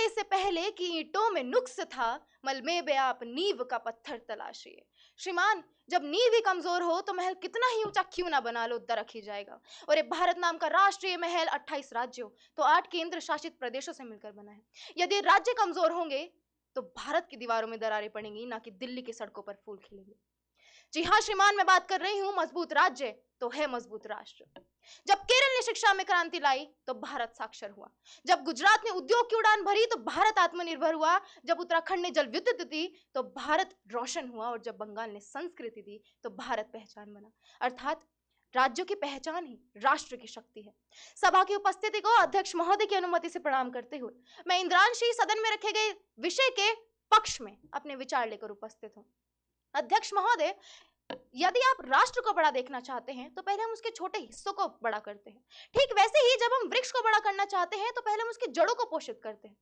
से पहले कि ईंटों में नुक्स था, मलबे में आप नींव का पत्थर तलाशिए। श्रीमान, जब नींव ही कमजोर हो तो महल कितना ही ऊंचा क्यों ना बना लो, दरक ही जाएगा। और ये भारत नाम का राष्ट्रीय महल 28 राज्यों तो 8 केंद्र शासित प्रदेशों से मिलकर बना है। यदि राज्य कमजोर होंगे तो भारत की दीवारों में दरारें पड़ेंगी, ना कि दिल्ली की सड़कों पर फूल खिलेंगे। जी हाँ श्रीमान, मैं बात कर रही हूँ मजबूत राज्य तो है मजबूत राष्ट्र। जब केरल ने शिक्षा में क्रांति लाई तो भारत साक्षर हुआ। जब गुजरात ने उद्योग की उड़ान भरी तो भारत आत्मनिर्भर हुआ। जब उत्तराखंड ने जल विद्युत दी तो भारत रोशन हुआ। और जब बंगाल ने संस्कृति दी तो भारत पहचान बना। अर्थात राज्यों की पहचान ही राष्ट्र की शक्ति है। सभा की उपस्थिति को अध्यक्ष महोदय की अनुमति से प्रणाम करते हुए मैं इंद्रांशी सदन में रखे गए विषय के पक्ष में अपने विचार लेकर उपस्थित हूँ। अध्यक्ष महोदय, यदि आप राष्ट्र को बड़ा देखना चाहते हैं तो पहले हम उसके छोटे हिस्सों को बड़ा करते हैं। ठीक वैसे ही जब हम वृक्ष को बड़ा करना चाहते हैं तो पहले हम उसकी जड़ों को पोषित करते हैं।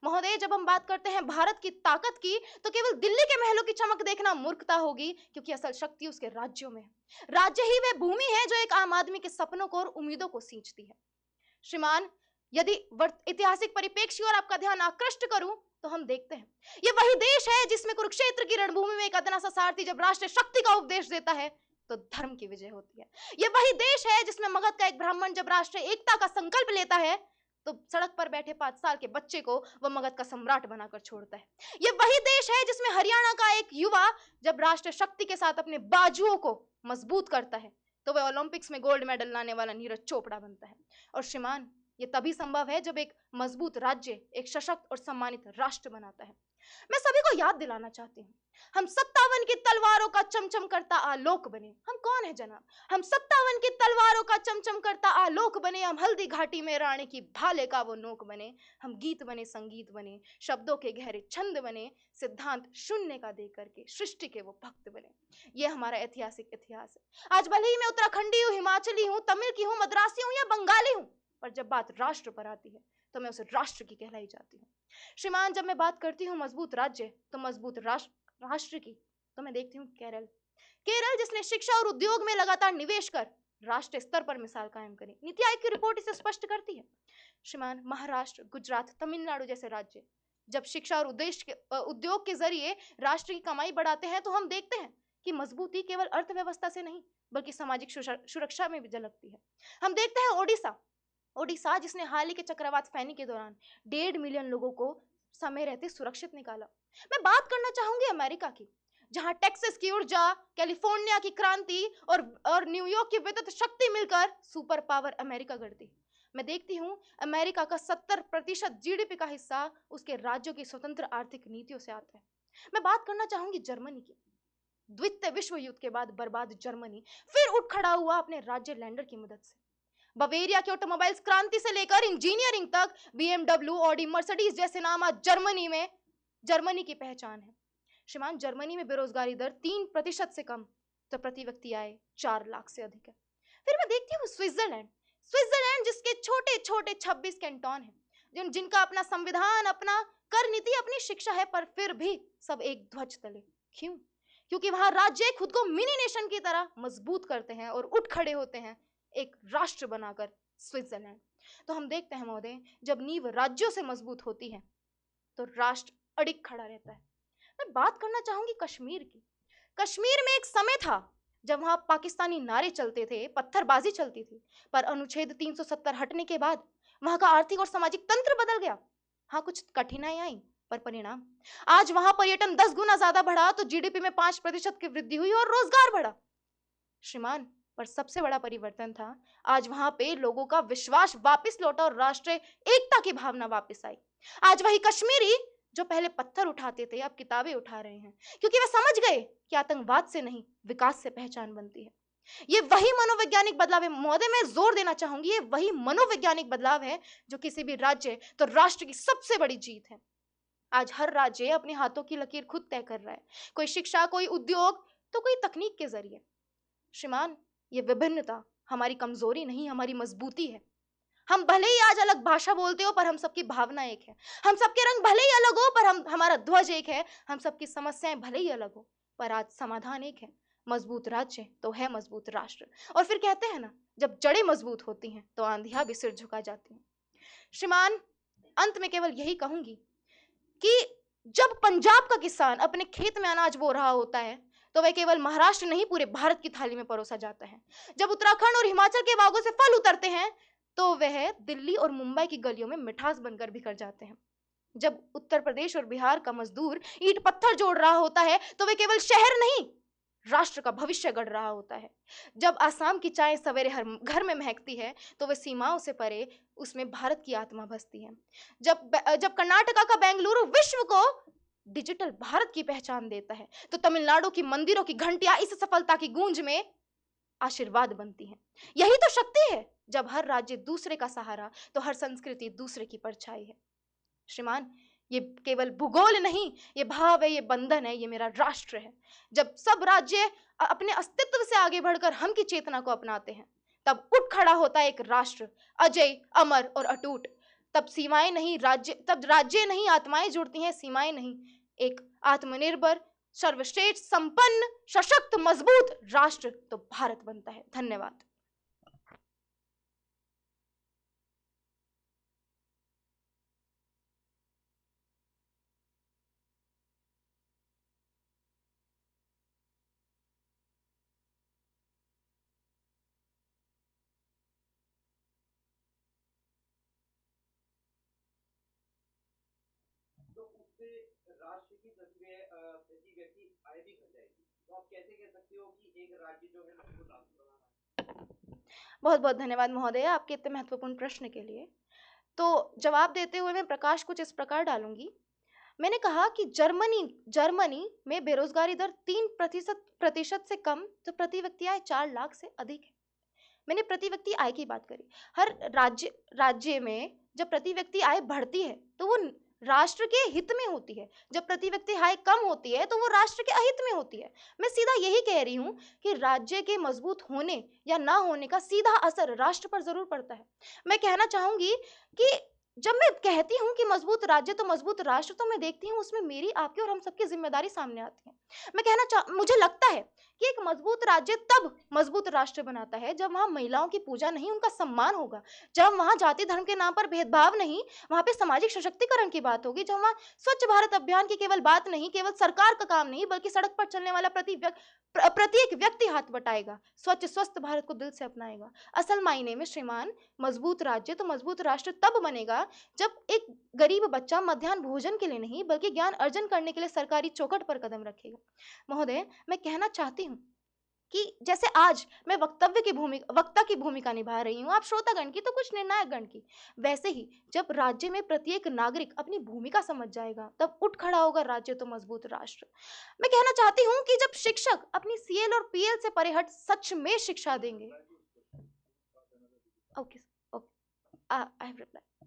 महोदय, जब हम बात करते हैं भारत की ताकत की तो केवल दिल्ली के महलों की चमक देखना मूर्खता होगी, क्योंकि असल शक्ति उसके राज्यों में है। राज्य ही वह भूमि है जो एक आम आदमी के सपनों को और उम्मीदों को सींचती है। श्रीमान, यदि ऐतिहासिक परिप्रेक्ष्य और आपका ध्यान आकृष्ट करूं तो हम देखते हैं ये वही देश है जिसमें कुरुक्षेत्र की रणभूमि में एक अदना सा सारथी जब राष्ट्रीय शक्ति का उपदेश देता है तो धर्म की विजय होती है। ये वही देश है जिसमें मगध का एक ब्राह्मण जब राष्ट्रीय एकता का संकल्प लेता है तो सड़क पर बैठे 5 साल के बच्चे को वह मगध का सम्राट बनाकर छोड़ता है। ये वही देश है जिसमें हरियाणा का एक युवा जब राष्ट्रीय शक्ति के साथ अपने बाजुओं को मजबूत करता है तो वह ओलंपिक्स में गोल्ड मेडल लाने वाला नीरज चोपड़ा बनता है। और श्रीमान, ये तभी संभव है जब एक मजबूत राज्य एक सशक्त और सम्मानित राष्ट्र बनाता है। मैं सभी को याद दिलाना चाहती हूँ, हम 57 की तलवारों का चमचम करता आलोक बने। हम कौन है जनाब? हम 57 की तलवारों का चमचम करता आलोक बने। हम हल्दी घाटी में रानी की भाले का वो नोक बने। हम गीत बने, संगीत बने, शब्दों के गहरे छंद बने, सिद्धांत शून्य का दे करके सृष्टि के वो भक्त बने। ये हमारा ऐतिहासिक इतिहास है। आज भले ही मैं उत्तराखंडी हूँ, हिमाचली हूँ, तमिल की हूँ, मद्रासी हूँ या बंगाली हूँ, पर जब बात राष्ट्र पर आती है तो मैं उसे राष्ट्र की कहलाई जाती हूँ। श्रीमान, जब मैं बात करती हूँ मजबूत राज्य तो मजबूत राष्ट्र की तो मैं देखती हूँ केरल जिसने शिक्षा और उद्योग में लगातार निवेश कर राष्ट्रीय स्तर पर मिसाल कायम करी। नीति आयोग की रिपोर्ट इसे स्पष्ट करती है। श्रीमान, महाराष्ट्र, गुजरात, तमिलनाडु जैसे राज्य जब शिक्षा और उद्योग के जरिए राष्ट्र की कमाई बढ़ाते हैं तो हम देखते हैं कि मजबूती केवल अर्थव्यवस्था से नहीं बल्कि सामाजिक सुरक्षा में भी झलकती है। हम देखते हैं ओडिशा जिसने हाल ही के चक्रवात फैनी के दौरान 1.5 मिलियन लोगों को समय रहते सुरक्षित निकाला। मैं बात करना चाहूंगी अमेरिका की, जहां टेक्सास की ऊर्जा, कैलिफोर्निया की क्रांति और न्यूयॉर्क की विद्युत शक्ति मिलकर सुपर पावर अमेरिका गढ़ती। मैं देखती हूं अमेरिका का 70% जीडीपी का हिस्सा उसके राज्यों की स्वतंत्र आर्थिक नीतियों से आता है। मैं बात करना चाहूंगी जर्मनी की। द्वितीय विश्व युद्ध के बाद बर्बाद जर्मनी फिर उठ खड़ा हुआ अपने राज्य लैंडर की मदद से। बवेरिया की ऑटोमोबाइल्स क्रांति से लेकर इंजीनियरिंग तक BMW, ऑडी, मर्सिडीज जैसे नाम आज जर्मनी की पहचान है। श्रीमान, जर्मनी में बेरोजगारी दर 3% से कम तो प्रति व्यक्ति आय 4 लाख से अधिक है। फिर मैं देखती हूँ स्विट्जरलैंड जिसके छोटे छोटे 26 कैंटोन हैं, जिनका अपना संविधान, अपना कर नीति, अपनी शिक्षा है, पर फिर भी सब एक ध्वज तले। क्यों? क्योंकि वहां राज्य खुद को मिनी नेशन की तरह मजबूत करते हैं और उठ खड़े होते हैं एक राष्ट्र बनाकर, स्विट्जरलैंड। तो हम देखते हैं महोदय, जब नींव राज्यों से मजबूत होती है तो राष्ट्र अडिग खड़ा रहता है। मैं बात करना चाहूंगी कश्मीर की। कश्मीर में एक समय था जब वहां पाकिस्तानी नारे चलते थे, पत्थरबाजी चलती थी, पर अनुच्छेद 370 हटने के बाद वहां का आर्थिक और सामाजिक तंत्र बदल गया। हाँ, कुछ कठिनाई आई, पर परिणाम आज वहां पर्यटन 10 गुना ज्यादा बढ़ा तो जीडीपी में 5% की वृद्धि हुई और रोजगार बढ़ा। श्रीमान, पर सबसे बड़ा परिवर्तन था आज वहां पे लोगों का विश्वास वापस लौटा और राष्ट्रीय एकता की भावना वापस आई। आज वही कश्मीरी जो पहले पत्थर उठाते थे अब किताबें उठा रहे हैं, क्योंकि वे समझ गए कि आतंकवाद से नहीं विकास से पहचान बनती है। ये वही मनोवैज्ञानिक बदलाव है महोदय, मैं जोर देना चाहूंगी, ये वही मनोवैज्ञानिक बदलाव है जो किसी भी राज्य तो राष्ट्र की सबसे बड़ी जीत है। आज हर राज्य अपने हाथों की लकीर खुद तय कर रहा है, कोई शिक्षा, कोई उद्योग तो कोई तकनीक के जरिए। श्रीमान, ये विभिन्नता हमारी कमजोरी नहीं, हमारी मजबूती है। हम भले ही आज अलग भाषा बोलते हो पर हम सबकी भावना एक है। हम सबके रंग भले ही अलग हो पर हमारा ध्वज एक है। हम सबकी समस्याएं भले ही अलग हो पर आज समाधान एक है। मजबूत राज्य तो है मजबूत राष्ट्र। और फिर कहते हैं ना, जब जड़ें मजबूत होती हैं तो आंधियां भी सिर झुका जाती हैं। श्रीमान, अंत में केवल यही कहूंगी कि जब पंजाब का किसान अपने खेत में अनाज बो रहा होता है तो वह केवल महाराष्ट्र नहीं पूरे भारत की थाली में परोसा जाता है। जब उत्तराखंड और हिमाचल के बागों से फल उतरते हैं तो वह दिल्ली और मुंबई की गलियों में मिठास बनकर बिखर जाते हैं। जब उत्तर प्रदेश और बिहार का मजदूर ईंट पत्थर जोड़ रहा होता है तो वह केवल शहर नहीं, राष्ट्र का भविष्य गढ़ रहा होता है। जब आसाम की चाय सवेरे हर घर में महकती है तो वह सीमाओं से परे उसमें भारत की आत्मा बसती है। जब कर्नाटका का बेंगलुरु विश्व को डिजिटल भारत की पहचान देता है तो तमिलनाडु की मंदिरों की घंटियां इस सफलता की गूंज में आशीर्वाद बनती हैं। यही तो शक्ति है। जब हर राज्य दूसरे का सहारा तो हर संस्कृति दूसरे की परछाई है। श्रीमान, ये केवल भूगोल नहीं, ये भाव है, ये बंधन है, ये मेरा राष्ट्र है। जब सब राज्य अपने अस्तित्व से आगे बढ़कर हम की चेतना को अपनाते हैं तब उठ खड़ा होता है एक राष्ट्र, अजय, अमर और अटूट। तब राज्य नहीं आत्माएं जुड़ती हैं, सीमाएं नहीं। एक आत्मनिर्भर, सर्वश्रेष्ठ, संपन्न, सशक्त, मजबूत राष्ट्र तो भारत बनता है। धन्यवाद। तो उससे राष्ट्र की प्रति व्यक्ति आय भी घट जाएगी। तो आप कैसे कह सकते हो कि एक राज्य जो है ना वो राष्ट्र बनाना है? बहुत बहुत धन्यवाद महोदय आपके इतने महत्वपूर्ण प्रश्न के लिए। तो जवाब देते हुए मैं प्रकाश कुछ इस प्रकार डालूंगी। मैंने कहा कि जर्मनी में बेरोजगारी दर 3% से कम, तो प्रति व्यक्ति आय 4 लाख से अधिक है। मैंने प्रति व्यक्ति आय की बात करी। हर राज्य में जब प्रति व्यक्ति आय बढ़ती है तो वो राष्ट्र के हित में होती है। जब प्रति व्यक्ति आय कम होती है तो वो राष्ट्र के अहित में होती है। मैं सीधा यही कह रही हूं कि राज्य के मजबूत होने या ना होने का सीधा असर राष्ट्र पर जरूर पड़ता है। मैं कहना चाहूंगी कि जब मैं कहती हूँ कि मजबूत राज्य तो मजबूत राष्ट्र, तो मैं देखती हूँ उसमें मेरी, आपकी और हम सबकी जिम्मेदारी सामने आती है। मुझे लगता है कि एक मजबूत राज्य तब मजबूत राष्ट्र बनाता है जब वहां महिलाओं की पूजा नहीं, उनका सम्मान होगा। जब वहां जाति धर्म के नाम पर भेदभाव नहीं, वहां पे सामाजिक सशक्तिकरण की बात होगी। जब वहां स्वच्छ भारत अभियान की केवल बात नहीं, केवल सरकार का काम नहीं, बल्कि सड़क पर चलने वाला प्रत्येक व्यक्ति हाथ बटाएगा, स्वच्छ स्वस्थ भारत को दिल से अपनाएगा। असल मायने में श्रीमान, मजबूत राज्य तो मजबूत राष्ट्र तब बनेगा जब एक गरीब बच्चा मध्याह्न भोजन के लिए नहीं बल्कि ज्ञान अर्जन करने के लिए सरकारी चौखट पर कदम रखेगा। महोदय, मैं कहना चाहती हूँ कि जैसे आज मैं वक्ता की भूमिका निभा रही हूँ, आप श्रोतागण की, तो कुछ निर्णायक गण की, वैसे ही जब राज्य में प्रत्येक नागरिक अपनी भूमिका समझ जाएगा तब उठ खड़ा होगा राज्य तो मजबूत राष्ट्र। मैं कहना चाहती हूँ कि जब शिक्षक अपनी सीएल और पीएल से परे हट सच में शिक्षा देंगे। Okay, okay, I have reply.